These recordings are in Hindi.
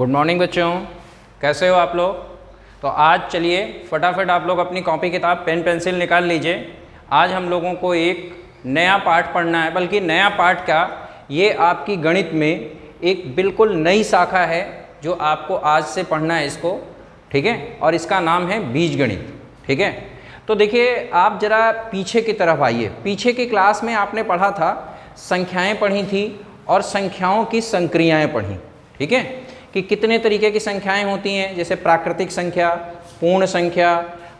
गुड मॉर्निंग बच्चों, कैसे हो आप लोग। तो आज चलिए फटाफट आप लोग अपनी कॉपी किताब पेन पेंसिल निकाल लीजिए। आज हम लोगों को एक नया पाठ पढ़ना है, बल्कि नया पाठ क्या, ये आपकी गणित में एक बिल्कुल नई शाखा है जो आपको आज से पढ़ना है इसको, ठीक है। और इसका नाम है बीजगणित, ठीक है। तो देखिए आप ज़रा पीछे की तरफ आइए। पीछे की क्लास में आपने पढ़ा था, संख्याएं पढ़ी थी और संख्याओं की संक्रियाएं पढ़ी, ठीक है, कि कितने तरीके की संख्याएं होती हैं, जैसे प्राकृतिक संख्या, पूर्ण संख्या,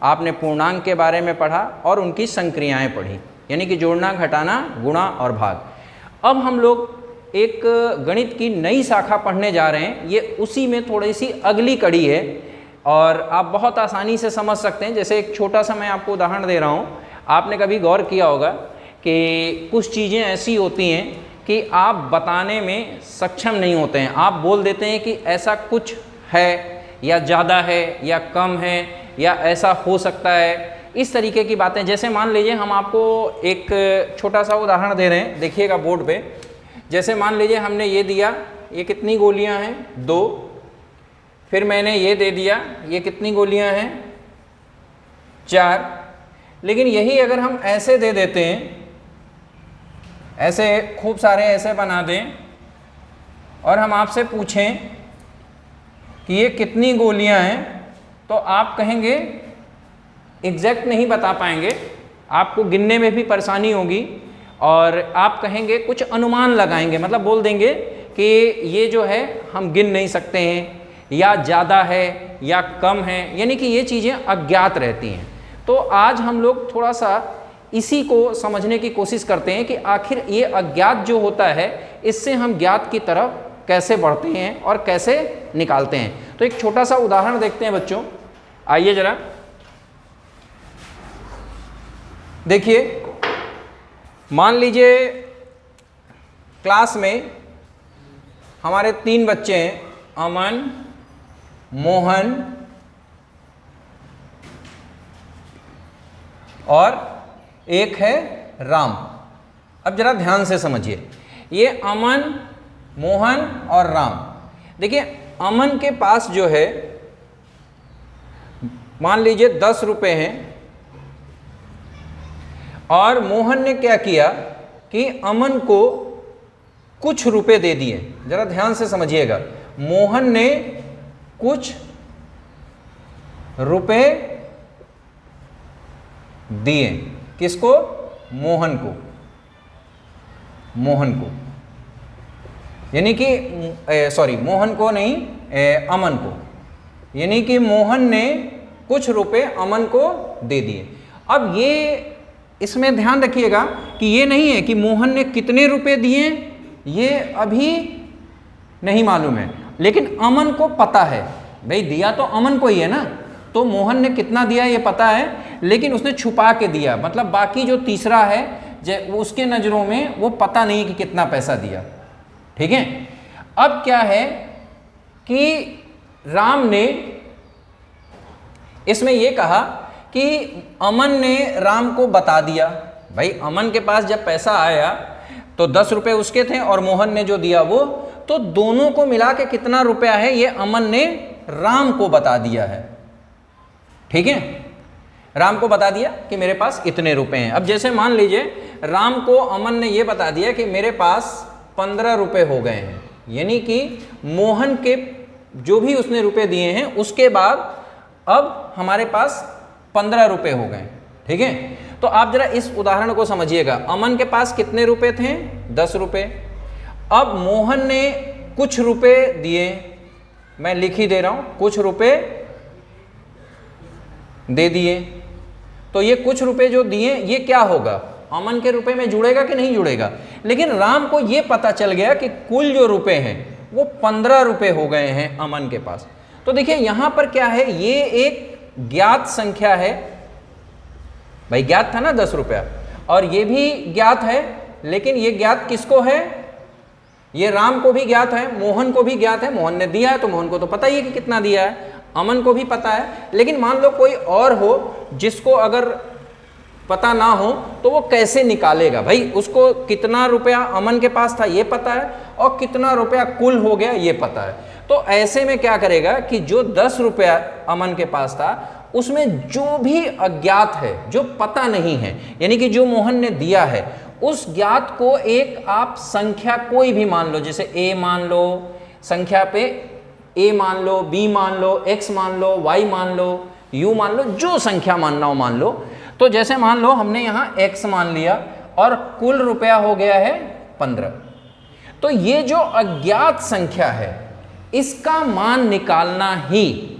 आपने पूर्णांक के बारे में पढ़ा और उनकी संक्रियाएं पढ़ी, यानी कि जोड़ना, घटाना, गुणा और भाग। अब हम लोग एक गणित की नई शाखा पढ़ने जा रहे हैं, ये उसी में थोड़ी सी अगली कड़ी है और आप बहुत आसानी से समझ सकते हैं। जैसे एक छोटा सा मैं आपको उदाहरण दे रहा हूँ। आपने कभी गौर किया होगा कि कुछ चीज़ें ऐसी होती हैं कि आप बताने में सक्षम नहीं होते हैं, आप बोल देते हैं कि ऐसा कुछ है या ज़्यादा है या कम है या ऐसा हो सकता है, इस तरीके की बातें। जैसे मान लीजिए हम आपको एक छोटा सा उदाहरण दे रहे हैं, देखिएगा बोर्ड पे। जैसे मान लीजिए हमने ये दिया, ये कितनी गोलियां हैं, 2। फिर मैंने ये दे दिया, ये कितनी गोलियां हैं, 4। लेकिन यही अगर हम ऐसे दे देते हैं, ऐसे खूब सारे ऐसे बना दें और हम आपसे पूछें कि ये कितनी गोलियां हैं, तो आप कहेंगे एग्जैक्ट नहीं बता पाएंगे, आपको गिनने में भी परेशानी होगी और आप कहेंगे कुछ अनुमान लगाएंगे, मतलब बोल देंगे कि ये जो है हम गिन नहीं सकते हैं, या ज़्यादा है या कम है, यानी कि ये चीज़ें अज्ञात रहती हैं। तो आज हम लोग थोड़ा सा इसी को समझने की कोशिश करते हैं कि आखिर ये अज्ञात जो होता है, इससे हम ज्ञात की तरफ कैसे बढ़ते हैं और कैसे निकालते हैं। तो एक छोटा सा उदाहरण देखते हैं बच्चों, आइए जरा देखिए। मान लीजिए क्लास में हमारे 3 बच्चे हैं, अमन, मोहन और एक है राम। अब जरा ध्यान से समझिए, ये अमन, मोहन और राम। देखिए अमन के पास जो है, मान लीजिए 10 रुपए हैं और मोहन ने क्या किया कि अमन को कुछ रुपए दे दिए। जरा ध्यान से समझिएगा, मोहन ने कुछ रुपए दिए, किसको, मोहन को, मोहन को, यानी कि सॉरी मोहन को नहीं, अमन को, यानी कि मोहन ने कुछ रुपए अमन को दे दिए। अब ये इसमें ध्यान रखिएगा कि ये नहीं है कि मोहन ने कितने रुपए दिए, ये अभी नहीं मालूम है, लेकिन अमन को पता है, भाई दिया तो अमन को ही है ना, तो मोहन ने कितना दिया ये पता है, लेकिन उसने छुपा के दिया, मतलब बाकी जो तीसरा है उसके नज़रों में वो पता नहीं कि कितना पैसा दिया, ठीक है। अब क्या है कि राम ने इसमें ये कहा कि अमन ने राम को बता दिया। भाई अमन के पास जब पैसा आया तो 10 रुपए उसके थे और मोहन ने जो दिया वो, तो दोनों को मिला के कितना रुपया है ये अमन ने राम को बता दिया है, ठीक है। राम को बता दिया कि मेरे पास इतने रुपए हैं। अब जैसे मान लीजिए राम को अमन ने ये बता दिया कि मेरे पास 15 रुपए हो गए हैं, यानी कि मोहन के जो भी उसने रुपए दिए हैं उसके बाद अब हमारे पास 15 रुपए हो गए, ठीक है। तो आप जरा इस उदाहरण को समझिएगा, अमन के पास कितने रुपए थे, 10 रुपए। अब मोहन ने कुछ रुपए दिए, मैं लिख ही दे रहा हूं, कुछ रुपए दे दिए। तो ये कुछ रुपए जो दिए ये क्या होगा, अमन के रुपए में जुड़ेगा कि नहीं जुड़ेगा। लेकिन राम को ये पता चल गया कि कुल जो रुपए हैं वो 15 रुपए हो गए हैं अमन के पास। तो देखिए यहां पर क्या है, ये एक ज्ञात संख्या है, भाई ज्ञात था ना 10 रुपया, और ये भी ज्ञात है, लेकिन ये ज्ञात किसको है, ये राम को भी ज्ञात है, मोहन को भी ज्ञात है। मोहन ने दिया है तो मोहन को तो पता ही है कि कितना दिया है, अमन को भी पता है। लेकिन मान लो कोई और हो जिसको अगर पता ना हो तो वो कैसे निकालेगा, भाई उसको कितना रुपया अमन के पास था ये पता है और कितना रुपया कुल हो गया ये पता है। तो ऐसे में क्या करेगा कि जो 10 रुपया अमन के पास था उसमें जो भी अज्ञात है, जो पता नहीं है, यानी कि जो मोहन ने दिया है, उस ज्ञात को एक आप संख्या कोई भी मान लो, जैसे a मान लो, संख्या पे a मान लो, b मान लो, x मान लो, y मान लो, u मान लो, जो संख्या मानना हो मान लो। तो जैसे मान लो हमने यहाँ x मान लिया और कुल रुपया हो गया है 15। तो ये जो अज्ञात संख्या है इसका मान निकालना ही,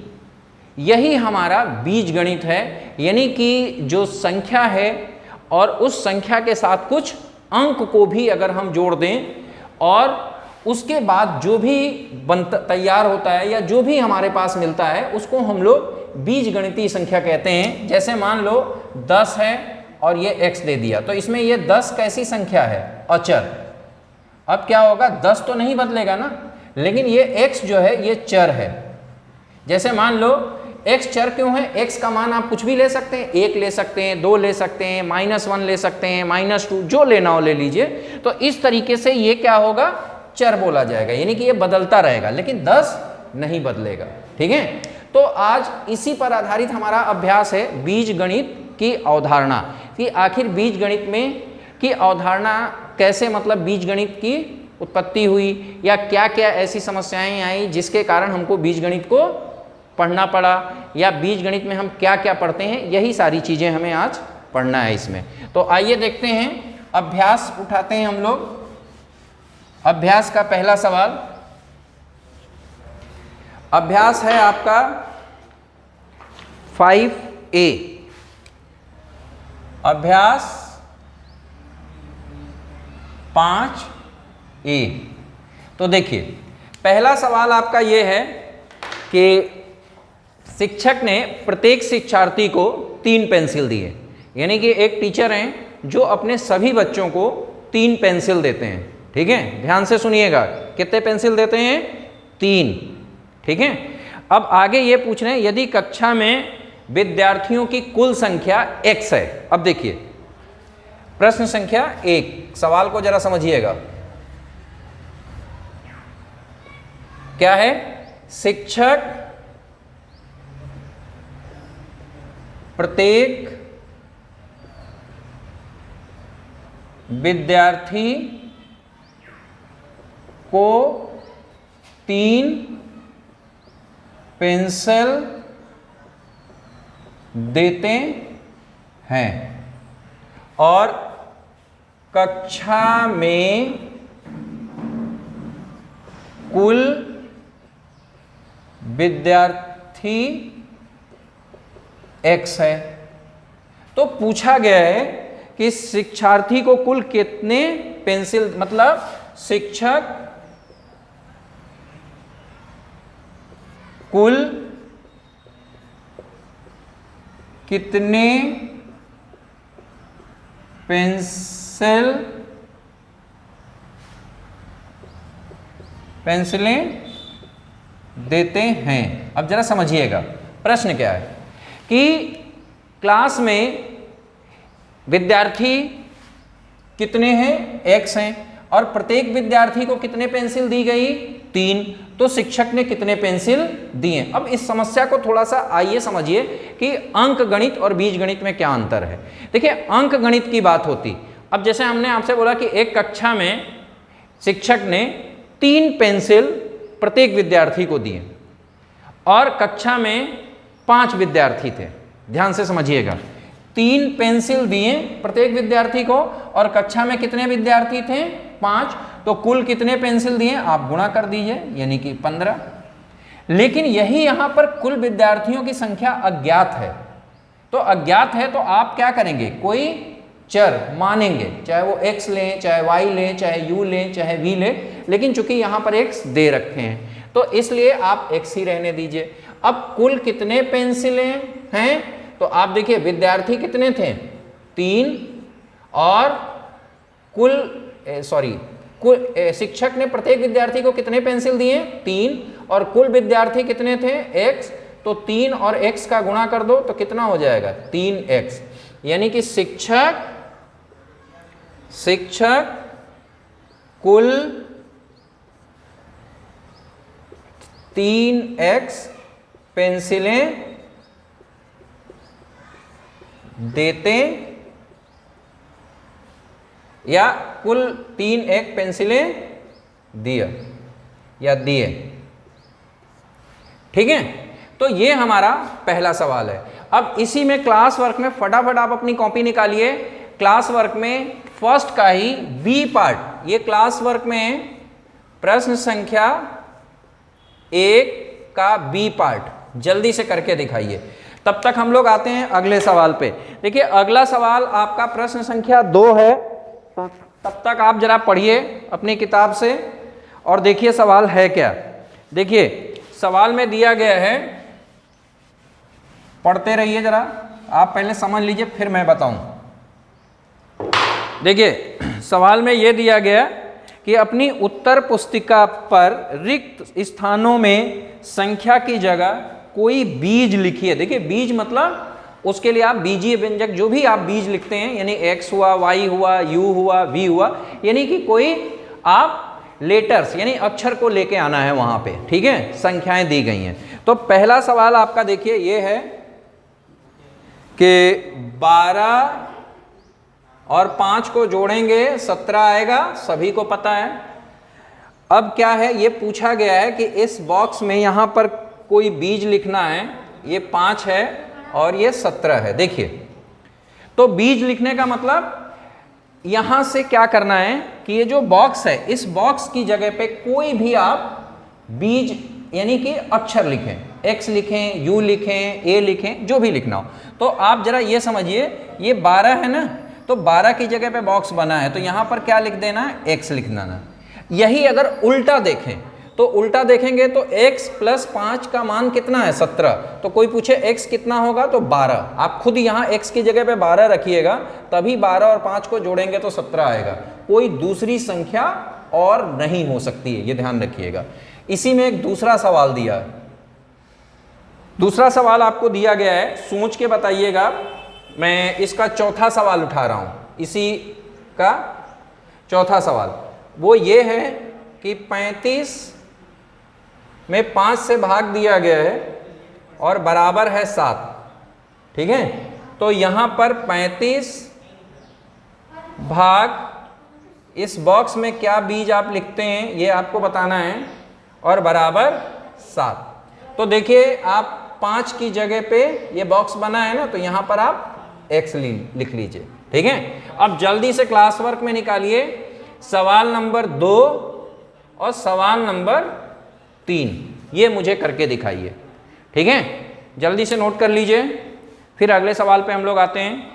यही हमारा बीजगणित है। यानी कि जो संख्या है और उस संख्या के साथ कुछ अंक को भी अगर हम जोड़ दें और उसके बाद जो भी तैयार होता है या जो भी हमारे पास मिलता है उसको हम लोग बीजगणितीय संख्या कहते हैं। जैसे मान लो 10 है और ये x दे दिया, तो इसमें ये 10 कैसी संख्या है? अचर। अब क्या होगा, 10 तो नहीं बदलेगा ना, लेकिन ये x जो है ये चर है। जैसे मान लो x चर क्यों है? x का मान आप कुछ भी ले सकते हैं, 1 ले सकते हैं, 2 ले सकते हैं, -1 ले सकते हैं, -2, जो लेना हो ले लीजिए। तो इस तरीके से ये क्या होगा, चर बोला जाएगा, यानी कि ये बदलता रहेगा, लेकिन 10 नहीं बदलेगा। ठीक है, तो आज इसी पर आधारित हमारा अभ्यास है बीजगणित की अवधारणा, कि आखिर बीजगणित में की अवधारणा कैसे, मतलब बीजगणित की उत्पत्ति हुई या क्या क्या ऐसी समस्याएं आई जिसके कारण हमको बीजगणित को पढ़ना पड़ा, या बीजगणित में हम क्या क्या पढ़ते हैं, यही सारी चीज़ें हमें आज पढ़ना है इसमें। तो आइए देखते हैं, अभ्यास उठाते हैं हम लोग। अभ्यास का पहला सवाल, अभ्यास है आपका 5A। अभ्यास 5A। तो देखिए पहला सवाल आपका ये है कि शिक्षक ने प्रत्येक शिक्षार्थी को 3 पेंसिल दिए, यानी कि एक टीचर हैं जो अपने सभी बच्चों को 3 पेंसिल देते हैं। ठीक है, ध्यान से सुनिएगा, कितने पेंसिल देते हैं? 3। ठीक है, अब आगे ये पूछ रहे हैं यदि कक्षा में विद्यार्थियों की कुल संख्या x है। अब देखिए प्रश्न संख्या 1, सवाल को जरा समझिएगा। क्या है? शिक्षक प्रत्येक विद्यार्थी को 3 पेंसिल देते हैं और कक्षा में कुल विद्यार्थी x है। तो पूछा गया है कि शिक्षार्थी को कुल कितने पेंसिल, मतलब शिक्षक कुल कितने पेंसिलें देते हैं। अब जरा समझिएगा प्रश्न क्या है कि क्लास में विद्यार्थी कितने हैं? x हैं, और प्रत्येक विद्यार्थी को कितने पेंसिल दी गई? 3। तो शिक्षक ने कितने पेंसिल दिए? अब इस समस्या को थोड़ा सा आइए समझिए कि अंक गणित और बीजगणित में क्या अंतर है। देखिए अंक गणित की बात होती, अब जैसे हमने आपसे बोला कि एक कक्षा में शिक्षक ने 3 पेंसिल प्रत्येक विद्यार्थी को दिए और कक्षा में 5 विद्यार्थी थे। ध्यान से समझिएगा, 3 पेंसिल दिए प्रत्येक विद्यार्थी को और कक्षा में कितने विद्यार्थी थे? 5। तो कुल कितने पेंसिल दिए आप गुणा कर दीजिए, यानी कि 15। लेकिन यही यहां पर कुल विद्यार्थियों की संख्या अज्ञात है। तो अज्ञात है तो आप क्या करेंगे? कोई चर मानेंगे, चाहे वो x लें, चाहे y लें, चाहे u लें, चाहे v लें, लेकिन चूंकि यहां पर x दे रखे हैं तो इसलिए आप x ही रहने दीजिए। अब कुल कितने पेंसिलें हैं? तो आप देखिए विद्यार्थी कितने थे? 3, और कुल शिक्षक ने प्रत्येक विद्यार्थी को कितने पेंसिल दिए? 3, और कुल विद्यार्थी कितने थे? x। तो 3 और x का गुणा कर दो तो कितना हो जाएगा? 3x। यानी कि शिक्षक कुल 3x पेंसिलें देते या कुल 3x पेंसिलें दिया या दिए। ठीक है, तो ये हमारा पहला सवाल है। अब इसी में क्लास वर्क में फटाफट आप अपनी कॉपी निकालिए। क्लास वर्क में फर्स्ट का ही बी पार्ट, ये क्लास वर्क में प्रश्न संख्या 1 का बी पार्ट जल्दी से करके दिखाइए। तब तक हम लोग आते हैं अगले सवाल पे। देखिए अगला सवाल आपका प्रश्न संख्या 2 है, तो तब तक आप जरा पढ़िए अपनी किताब से और देखिए सवाल है क्या। देखिए सवाल में दिया गया है, पढ़ते रहिए जरा, आप पहले समझ लीजिए फिर मैं बताऊं। देखिए सवाल में यह दिया गया कि अपनी उत्तर पुस्तिका पर रिक्त स्थानों में संख्या की जगह कोई बीज लिखिए। देखिए बीज मतलब उसके लिए आप बीजीय व्यंजक जो भी आप बीज लिखते हैं, यानी x हुआ, y हुआ, u हुआ, v हुआ, यानी कि कोई आप लेटर्स यानी अक्षर को लेके आना है वहां पे। ठीक है, संख्याएं दी गई हैं। तो पहला सवाल आपका देखिए ये है कि 12 और 5 को जोड़ेंगे 17 आएगा, सभी को पता है। अब क्या है, ये पूछा गया है कि इस बॉक्स में यहां पर कोई बीज लिखना है। ये 5 है और ये 17 है। देखिए तो बीज लिखने का मतलब यहां से क्या करना है कि ये जो बॉक्स है, इस बॉक्स की जगह पे कोई भी आप बीज यानी कि अक्षर लिखें, x लिखें, u लिखें, a लिखें, जो भी लिखना हो। तो आप जरा ये समझिए, ये 12 है ना, तो 12 की जगह पे बॉक्स बना है, तो यहां पर क्या लिख देना है, x लिखना ना। यही अगर उल्टा देखें तो उल्टा देखेंगे तो x + 5 का मान कितना है, 17। तो कोई पूछे x कितना होगा तो 12, आप खुद यहाँ x की जगह पे 12 रखिएगा, तभी 12 और 5 को जोड़ेंगे तो 17 आएगा। कोई दूसरी संख्या और नहीं हो सकती है, ये ध्यान रखिएगा। इसी में एक दूसरा सवाल दिया है। दूसरा सवाल आपको दिया गया है, सोच के बताइएगा। मैं इसका चौथा सवाल उठा रहा हूं, इसी का चौथा सवाल वो ये है कि 35 में 5 से भाग दिया गया है और बराबर है 7। ठीक है, तो यहां पर 35 भाग इस बॉक्स में क्या बीज आप लिखते हैं ये आपको बताना है, और बराबर 7। तो देखिए आप 5 की जगह पे ये बॉक्स बना है ना, तो यहां पर आप x लिख लीजिए। ठीक है, अब जल्दी से क्लास वर्क में निकालिए सवाल नंबर 2 और सवाल नंबर 3, ये मुझे करके दिखाइए। ठीक है, जल्दी से नोट कर लीजिए, फिर अगले सवाल पे हम लोग आते हैं।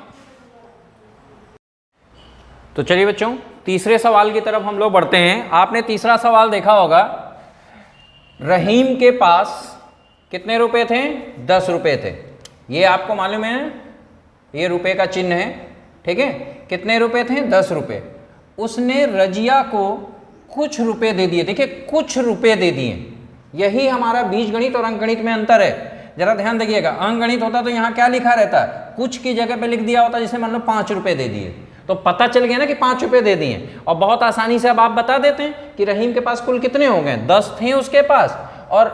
तो चलिए बच्चों, तीसरे सवाल की तरफ हम लोग बढ़ते हैं। आपने तीसरा सवाल देखा होगा, रहीम के पास कितने रुपए थे, 10 रुपए थे। ये आपको मालूम है, ये रुपए का चिन्ह है। ठीक है, कितने रुपए थे, 10 रुपए। उसने रजिया को कुछ रुपए दे दिए। देखिए कुछ रुपए दे दिए, यही हमारा बीजगणित और अंकगणित में अंतर है। जरा ध्यान देखिएगा, अंकगणित होता तो यहाँ क्या लिखा रहता है, कुछ की जगह पे लिख दिया होता, जैसे मान लो 5 रुपए दे दिए, तो पता चल गया ना कि 5 रुपए दे दिए। और बहुत आसानी से अब आप बता देते हैं कि रहीम के पास कुल कितने हो गए, 10 थे उसके पास, और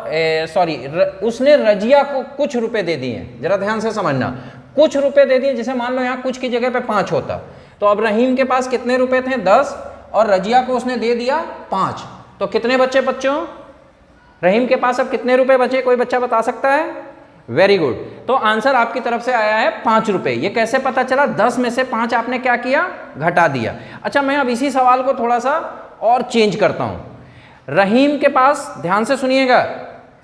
उसने रजिया को कुछ रुपए दे दिए। जरा ध्यान से समझना, कुछ रुपए दे दिए, जैसे मान लो यहाँ कुछ की जगह पे 5 होता, तो अब रहीम के पास कितने रुपए थे, 10, और रजिया को उसने दे दिया 5। तो कितने बच्चे बच्चों, रहीम के पास अब कितने रुपए बचे, कोई बच्चा बता सकता है? वेरी गुड, तो आंसर आपकी तरफ से आया है 5 रुपए। ये कैसे पता चला, 10 में से 5 आपने क्या किया, घटा दिया। अच्छा, मैं अब इसी सवाल को थोड़ा सा और चेंज करता हूं। रहीम के पास, ध्यान से सुनिएगा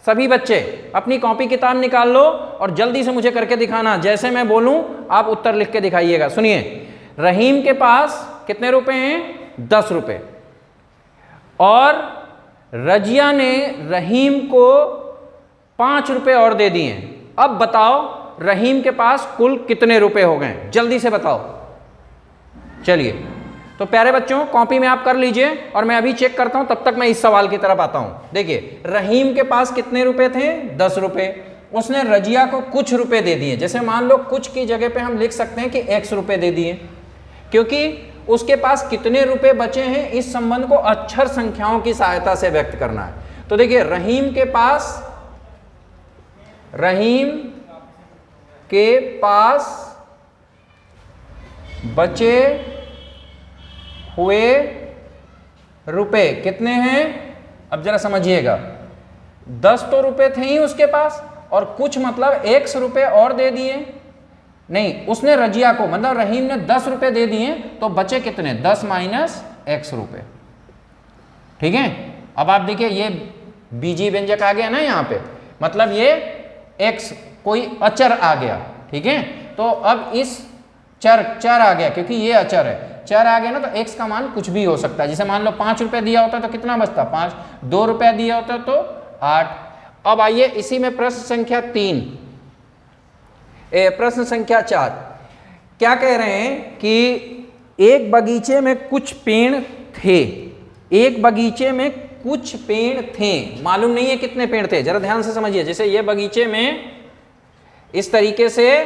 सभी बच्चे, अपनी कॉपी किताब निकाल लो और जल्दी से मुझे करके दिखाना, जैसे मैं बोलूं आप उत्तर लिख के दिखाइएगा। सुनिए, रहीम के पास कितने रुपए हैं, 10 रुपए, और रजिया ने रहीम को 5 रुपए और दे दिए। अब बताओ रहीम के पास कुल कितने रुपए हो गए, जल्दी से बताओ। चलिए, तो प्यारे बच्चों कॉपी में आप कर लीजिए और मैं अभी चेक करता हूं, तब तक मैं इस सवाल की तरफ आता हूं। देखिए, रहीम के पास कितने रुपए थे, 10 रुपए। उसने रजिया को कुछ रुपए दे दिए, जैसे मान लो कुछ की जगह पे हम लिख सकते हैं कि x रुपए दे दिए, क्योंकि उसके पास कितने रुपए बचे हैं, इस संबंध को अक्षर संख्याओं की सहायता से व्यक्त करना है। तो देखिए रहीम के पास बचे हुए रुपए कितने हैं? अब जरा समझिएगा, 10 तो रुपए थे ही उसके पास और कुछ मतलब x रुपए और दे दिए। नहीं, उसने रजिया को मतलब रहीम ने 10 रुपए दे दिए तो बचे कितने? 10 माइनस x रुपए। ठीक है, अब आप देखिए ये बीजी व्यंजक आ गया ना यहाँ पे, मतलब ये x कोई अचर आ गया। ठीक है, तो अब इस चर आ गया क्योंकि ये अचर है, चर आ गया ना तो x का मान कुछ भी हो सकता है। जैसे मान लो 5 रुपए दिया होता तो कितना बचता? 5। 2 रुपया दिया होता तो 8। अब आइए इसी में प्रश्न संख्या 3, प्रश्न संख्या 4 क्या कह रहे हैं कि एक बगीचे में कुछ पेड़ थे, एक बगीचे में कुछ पेड़ थे, मालूम नहीं है कितने पेड़ थे। जरा ध्यान से समझिए, जैसे ये बगीचे में इस तरीके से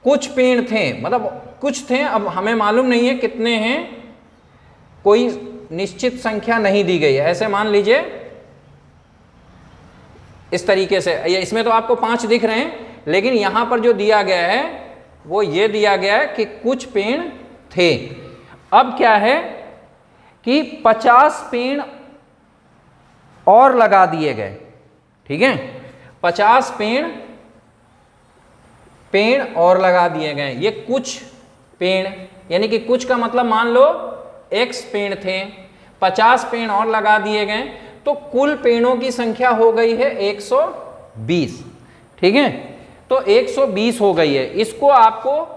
कुछ पेड़ थे, मतलब कुछ थे, अब हमें मालूम नहीं है कितने हैं, कोई निश्चित संख्या नहीं दी गई है। ऐसे मान लीजिए इस तरीके से, ये इसमें तो आपको 5 दिख रहे हैं, लेकिन यहां पर जो दिया गया है वो ये दिया गया है कि कुछ पेड़ थे। अब क्या है कि 50 पेड़ और लगा दिए गए। ठीक है, 50 पेड़ और लगा दिए गए। ये कुछ पेड़, यानी कि कुछ का मतलब मान लो x पेड़ थे, 50 पेड़ और लगा दिए गए तो कुल पेड़ों की संख्या हो गई है 120। ठीक है, तो 120 हो गई है। इसको आपको,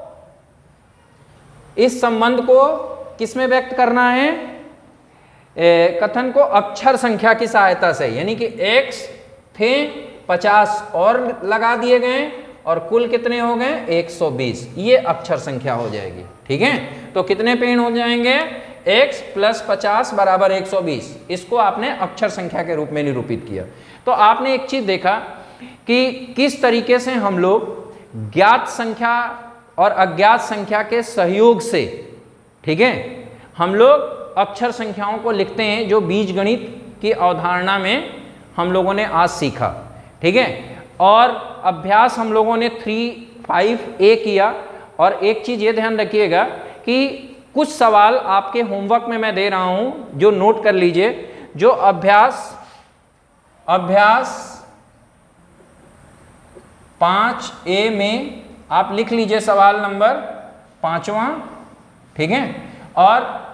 इस संबंध को किसमें व्यक्त करना है? कथन को अक्षर संख्या की सहायता से, यानी कि x थे, 50 और लगा दिए गए और कुल कितने हो गए? 120। ये अक्षर संख्या हो जाएगी। ठीक है, तो कितने पेड़ हो जाएंगे? x + 50 = 120। इसको आपने अक्षर संख्या के रूप में निरूपित किया। तो आपने एक चीज देखा कि किस तरीके से हम लोग ज्ञात संख्या और अज्ञात संख्या के सहयोग से, ठीक है, हम लोग अक्षर संख्याओं को लिखते हैं, जो बीजगणित की अवधारणा में हम लोगों ने आज सीखा। ठीक है, और अभ्यास हम लोगों ने 3-5A किया। और एक चीज ये ध्यान रखिएगा कि कुछ सवाल आपके होमवर्क में मैं दे रहा हूं, जो नोट कर लीजिए। जो अभ्यास 5A में आप लिख लीजिए सवाल नंबर 5वां। ठीक है, और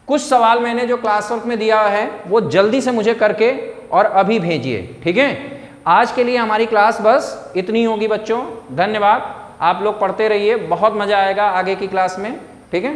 कुछ सवाल मैंने जो क्लास वर्क में दिया है वो जल्दी से मुझे करके और अभी भेजिए। ठीक है, आज के लिए हमारी क्लास बस इतनी होगी बच्चों। धन्यवाद, आप लोग पढ़ते रहिए, बहुत मजा आएगा आगे की क्लास में। ठीक है।